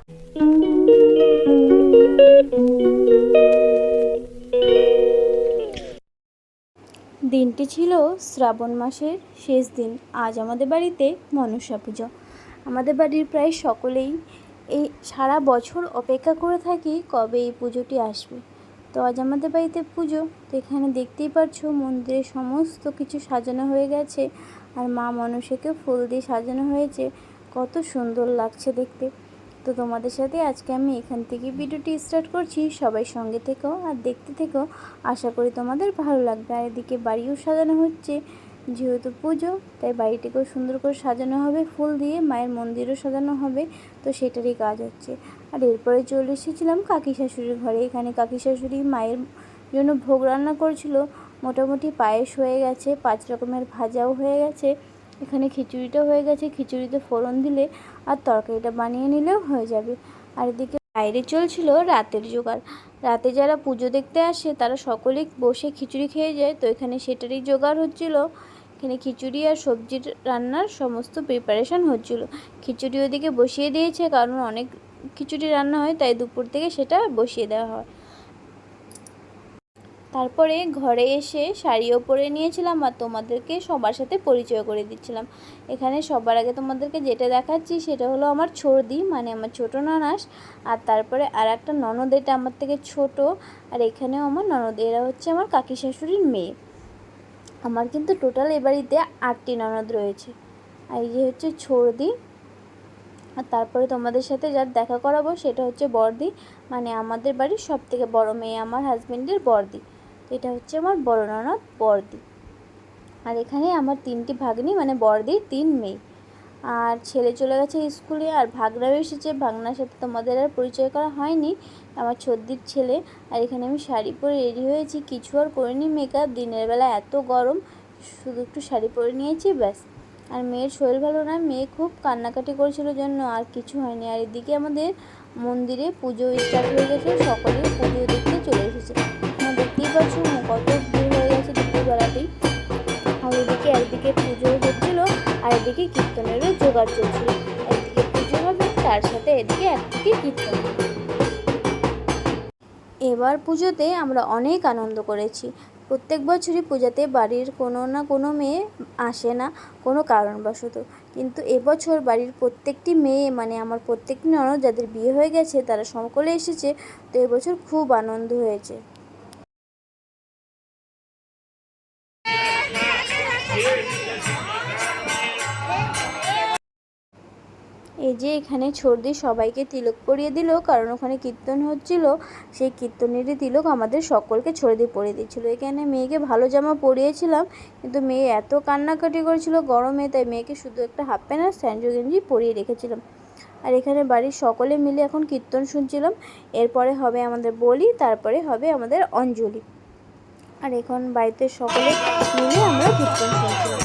দিনটি ছিল শ্রাবণ মাসের শেষ দিন। আজ আমাদের বাড়িতে মনসা পুজো। আমাদের বাড়ির প্রায় সকলেই এই সারা বছর অপেক্ষা করে থাকি কবে এই পুজোটি আসবে। তো আজ আমাদের বাড়িতে পুজো। তো এখানে দেখতেই পাচ্ছ মন্দিরে সমস্ত কিছু সাজানো হয়ে গেছে, আর মা মনসাকে ফুল দিয়ে সাজানো হয়েছে। কত সুন্দর লাগছে দেখতে। তো তোমাদের সাথে আজকে আমি এখান থেকে ভিডিওটি স্টার্ট করছি। সবাই সঙ্গে থেকো আর দেখতে থেকো, আশা করি তোমাদের ভালো লাগবে। আর এদিকে বাড়িও সাজানো হচ্ছে, যেহেতু পুজো তাই বাড়িটিকেও সুন্দর করে সাজানো হবে ফুল দিয়ে, মায়ের মন্দিরও সাজানো হবে, তো সেটারই কাজ হচ্ছে। আর এরপরে চলে এসেছিলাম কাকি শাশুড়ির ঘরে। এখানে কাকি শাশুড়ি মায়ের জন্য ভোগ রান্না করেছিল। মোটামুটি পায়েস হয়ে গেছে, 5 রকমের ভাজাও হয়ে গেছে, এখানে খিচুড়িটা হয়ে গেছে। খিচুড়িতে ফোড়ন দিলে আর তরকারিটা বানিয়ে নিলেও হয়ে যাবে। আর এদিকে বাইরে চলছিল রাতের জোগাড়। রাতে যারা পুজো দেখতে আসে তারা সকলেই বসে খিচুড়ি খেয়ে যায়, তো এখানে সেটারই জোগাড় হচ্ছিল। এখানে খিচুড়ি আর সবজির রান্নার সমস্ত প্রিপারেশান হচ্ছিল। খিচুড়ি ওদিকে বসিয়ে দিয়েছে, কারণ অনেক খিচুড়ি রান্না হয়, তাই দুপুর থেকে সেটা বসিয়ে দেওয়া হয়। তারপরে ঘরে এসে শাড়িও পরে নিয়েছিলাম আর তোমাদেরকে সবার সাথে পরিচয় করে দিচ্ছিলাম। এখানে সবার আগে তোমাদেরকে যেটা দেখাচ্ছি সেটা হলো আমার ছর্দি, মানে আমার ছোটো ননাস। আর তারপরে আর একটা ননদ, এটা আমার থেকে ছোট। আর এখানেও আমার ননদ, এরা হচ্ছে আমার কাকি শাশুড়ির মেয়ে। আমার কিন্তু টোটাল এ বাড়িতে 8টি ননদ রয়েছে। আর এই যে হচ্ছে ছর্দি। আর তারপরে তোমাদের সাথে যার দেখা করাবো সেটা হচ্ছে বড়দি, মানে আমাদের বাড়ির সব থেকে বড় মেয়ে, আমার হাজবেন্ডের বড়দি। এটা হচ্ছে আমার বড় ননদ বড়দি। আর এখানে আমার 3টি ভাগ্নি, মানে বড়দির 3 মেয়ে। আর ছেলে চলে গেছে স্কুলে, আর ভাগনাও এসেছে। ভাগনার সাথে তোমাদের আর পরিচয় করা হয়নি, আমার ছর্দির ছেলে। আর এখানে আমি শাড়ি পরে রেডি হয়েছি, কিছু আর করিনি মেকআপ। দিনের বেলা এত গরম, শুধু একটু শাড়ি পরে নিয়েছি ব্যাস। আর মেয়ের শরীর ভালো না, মেয়ে খুব কান্নাকাটি করেছিল জন্য আর কিছু হয়নি। আর এদিকে আমাদের মন্দিরে পুজো স্টার্ট হয়ে গেছে, সকলেই পুজো দেখতে চলে এসেছে। দেখতেই পাচ্ছ কত ভিড় হয়ে গেছে দুপুরবেলাতেই। আর একদিকে পুজো হচ্ছিল আর এদিকে কীর্তনেরও জোগাড় চলছিল। একদিকে পুজো হবে, তার সাথে এদিকে একদিকে কীর্তন। এবার পুজোতে আমরা অনেক আনন্দ করেছি। প্রত্যেক বছরই পূজাতে বাড়ির কোনো না কোনো মেয়ে আসে না কোনো কারণবশত, কিন্তু এবছর বাড়ির প্রত্যেকটি মেয়ে, মানে আমার প্রত্যেকটি ননদ যাদের বিয়ে হয়ে গেছে তারা সকলে এসেছে। তো এবছর খুব আনন্দ হয়েছে। এই যে এখানে ছর্দি সবাইকে তিলক পরিয়ে দিল, কারণ ওখানে কীর্তন হচ্ছিল, সেই কীর্তনেরই তিলক আমাদের সকলকে ছর্দি পরিয়ে দিচ্ছিল। এখানে মেয়েকে ভালো জামা পরিয়েছিলাম, কিন্তু মেয়ে এত কান্নাকাটি করেছিল গরমে, তাই মেয়েকে শুধু একটা হাফ প্যান্ট আর স্যান্ডো গেঞ্জি পরিয়ে রেখেছিলাম। আর এখানে বাড়ির সকলে মিলে এখন কীর্তন শুনছিলাম। এরপরে হবে আমাদের বলি, তারপরে হবে আমাদের অঞ্জলি। আর এখন বাড়িতে সকলে মিলে আমরা কীর্তন শুনছিলাম।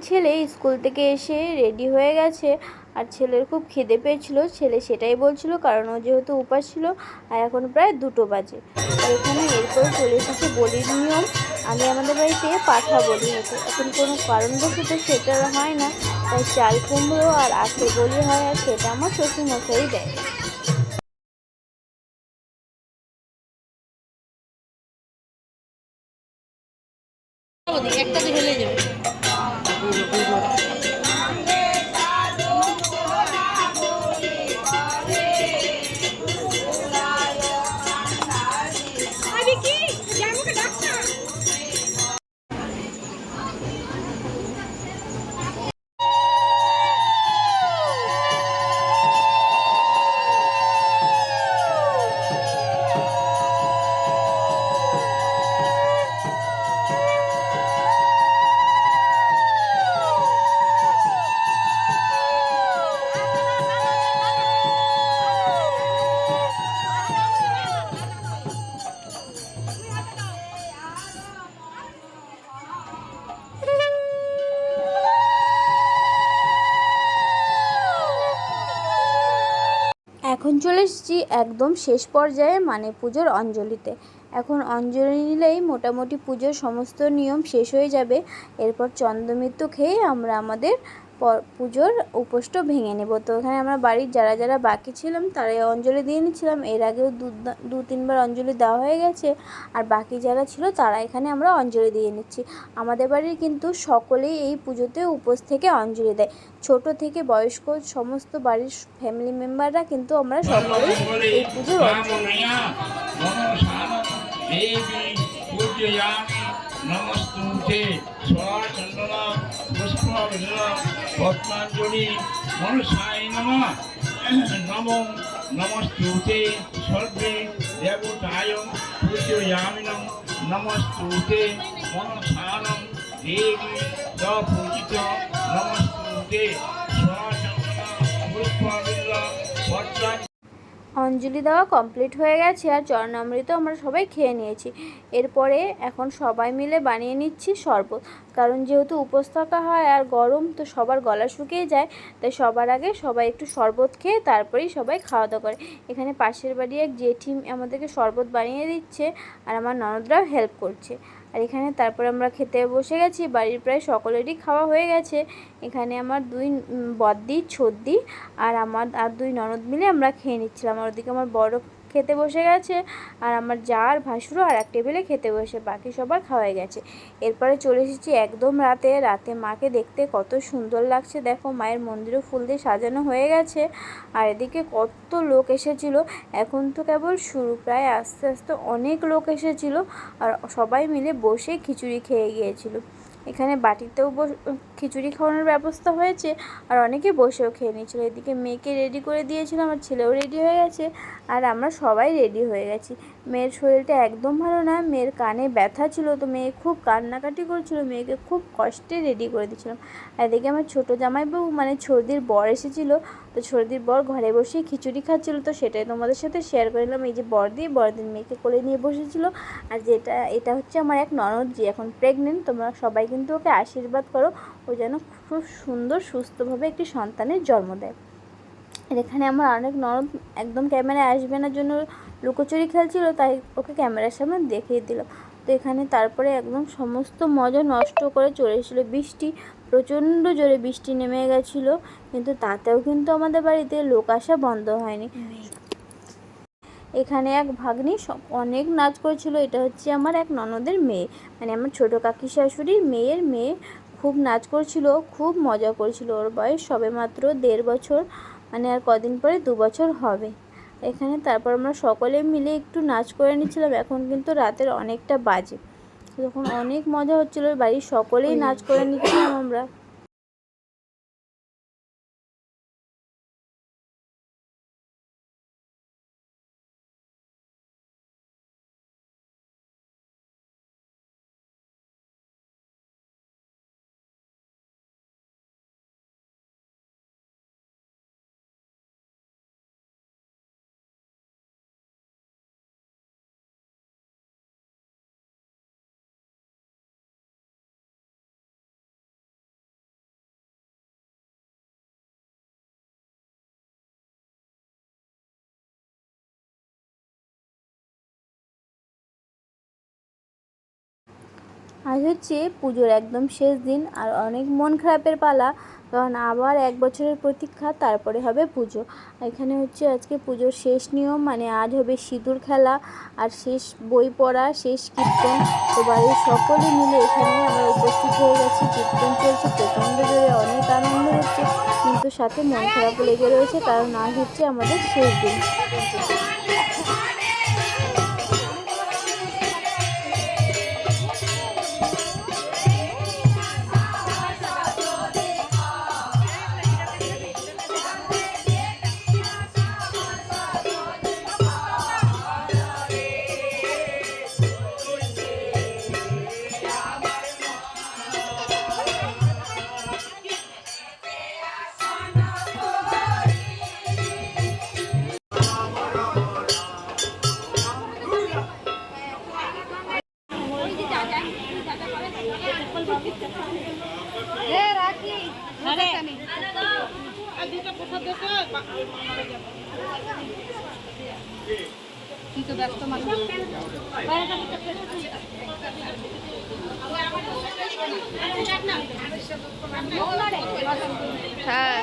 ছেলে স্কুল থেকে এসে রেডি হয়ে গেছে, আর ছেলের খুব খিদে পেয়েছিল। ছেলে সেটাই বলছিল, কারণ ও যেহেতু উপাস ছিল। আর এখন প্রায় 2টো বাজে। আর এখানে এরপরে চলে এসেছে বলির নিয়ম। আগে আমাদের বাড়িতে পাঠা বলি হতো, এখন কোনো কারণবশত সেটা হয় না, তাই চাল কুমড়ো আর আখের বলি হয়, আর সেটা আমার শ্বশুরমশাই দেয়। একটা ঢেলে যাবে। চলে এসেছি একদম শেষ পর্যায়ে, মানে পুজোর অঞ্জলিতে। এখন অঞ্জলি নিলেই মোটামুটি পুজোর সমস্ত নিয়ম শেষ হয়ে যাবে। এরপর চন্দ্রমৃত্যু খেয়ে আমরা আমাদের পুজোর উপোসটা ভেঙে নেব। তো এখানে আমরা বাড়ির যারা যারা বাকি ছিলাম তারাই অঞ্জলি দিয়ে নিচ্ছিলাম। এর আগেও দু তিনবার অঞ্জলি দেওয়া হয়ে গেছে, আর বাকি যারা ছিল তারা এখানে আমরা অঞ্জলি দিয়ে নিচ্ছি। আমাদের বাড়ির কিন্তু সকলেই এই পুজোতে উপোস থেকে অঞ্জলি দেয়, ছোট থেকে বয়স্ক সমস্ত বাড়ির ফ্যামিলি মেম্বাররা কিন্তু আমরা সকলেই এই পুজোর অঞ্জলি দিই। নমস্তুতে স্বচন্দনা পুষ্পবিল্ল পদ্মাঞ্জলি মনসায় নমঃ নমো নমস্তুতে সর্বে দেবতায় পূজয়ামিনং নমস্তুতে মনসানং দেবী পূজিত নমস্তুতে স্বচন্দনা পুষ্পবিল্ল পদ্মা। অঞ্জলি দেওয়া কমপ্লিট হয়ে গেছে আর চরণামৃত আমরা সবাই খেয়ে নিয়েছি। এরপরে এখন সবাই মিলে বানিয়ে নিচ্ছি শরবত, কারণ যেহেতু উপোস থাকা হয় আর গরম, তো সবার গলা শুকিয়ে যায়, তাই সবার আগে সবাই একটু শরবত খেয়ে তারপরেই সবাই খাওয়া দাওয়া করে। এখানে পাশের বাড়ি এক জেঠি আমাদেরকে শরবত বানিয়ে দিচ্ছে আর আমার ননদরাও হেল্প করছে। আর এখানে তারপর আমরা খেতে বসে গেছি। বাড়ির প্রায় সকলেরই খাওয়া হয়ে গেছে। এখানে আমার দুই বদ্দি ছদ্দি আর আমার আর দুই ননদ মিলে আমরা খেয়ে নিচ্ছিলাম। আর ওদিকে আমার বড় খেতে বসে গেছে, আর আমার জার ভাসুরও আর এক টেবিলে খেতে বসে, বাকি সবার খাওয়াই গেছে। এরপরে চলে এসেছি একদম রাতে মাকে দেখতে কত সুন্দর লাগছে। দেখো মায়ের মন্দিরও ফুল দিয়ে সাজানো হয়ে গেছে, আর এদিকে কত লোক এসেছিলো। এখন তো কেবল শুরু, প্রায় আস্তে আস্তে অনেক লোক এসেছিলো, আর সবাই মিলে বসে খিচুড়ি খেয়ে গিয়েছিল। এখানে বাটিতেও খিচুড়ি খাওয়ানোর ব্যবস্থা হয়েছে, আর অনেকে বসেও খেয়ে নিয়েছিল। এদিকে মেয়েকে রেডি করে দিয়েছিলাম, আমার ছেলেও রেডি হয়ে গেছে, আর আমরা সবাই রেডি হয়ে গেছি। মেয়ের শরীরটা একদম ভালো না, মেয়ের কানে ব্যথা ছিল, তো মেয়ে খুব কান্নাকাটি করছিল, মেয়েকে খুব কষ্টে রেডি করে দিয়েছিলাম। আর এদিকে আমার ছোটো জামাইবাবু মানে ছর্দির বর এসেছিলো, তো ছর্দির বর ঘরে বসেই খিচুড়ি খাচ্ছিলো, তো সেটাই তোমাদের সাথে শেয়ার করে নিলাম। এই যে বড়দিন মেয়েকে কোলে নিয়ে বসেছিল, আর এটা হচ্ছে আমার এক ননদ, যে এখন প্রেগনেন্ট। তোমরা সবাই কিন্তু ওকে আশীর্বাদ করো, ও যেন খুব সুন্দর সুস্থভাবে একটি সন্তানের জন্ম দেয়। আর এখানে আমার অনেক ননদ একদম ক্যামেরায় আসবে না জন্য লুকোচুরি খেলছিল, তাই ওকে ক্যামেরার সামনে দেখিয়ে দিলাম। তো এখানে তারপরে একদম সমস্ত মজা নষ্ট করে চলে এসেছিলো বৃষ্টি। প্রচণ্ড জোরে বৃষ্টি নেমে গেছিলো, কিন্তু তাতেও কিন্তু আমাদের বাড়িতে লোক আসা বন্ধ হয়নি। এখানে এক ভাগ্নি অনেক নাচ করেছিল। এটা হচ্ছে আমার এক ননদের মেয়ে, মানে আমার ছোটো কাকি শাশুড়ির মেয়ে খুব নাচ করছিল, খুব মজা করছিল। ওর বয়স সবে মাত্র 1.5 বছর, মানে আর কদিন পরে 2 বছর হবে। এখানে তারপর আমরা সকলে মিলে একটু নাচ করে নিচ্ছিলাম। এখন কিন্তু রাতের অনেকটা বাজে, তখন অনেক মজা হচ্ছিলো, বাড়ির সকলেই নাচ করে নিচ্ছিলাম আমরা। আজ হচ্ছে পুজোর একদম শেষ দিন, আর অনেক মন খারাপের পালা, কারণ আবার 1 বছরের প্রতীক্ষা, তারপরে হবে পুজো। এখানে হচ্ছে আজকে পুজোর শেষ নিয়ম, মানে আজ হবে সিঁদুর খেলা আর শেষ বই পড়া, শেষ কীর্তন। তো বাড়ির সকলে মিলে এখানে আমরা উপস্থিত হয়ে গেছি। কীর্তন চলছে প্রচণ্ড জোরে, অনেক আনন্দ হচ্ছে, কিন্তু সাথে মন খারাপও লেগে রয়েছে, কারণ আজ হচ্ছে আমাদের শেষ দিন। তুই তো ব্যস্ত মানুষ। হ্যাঁ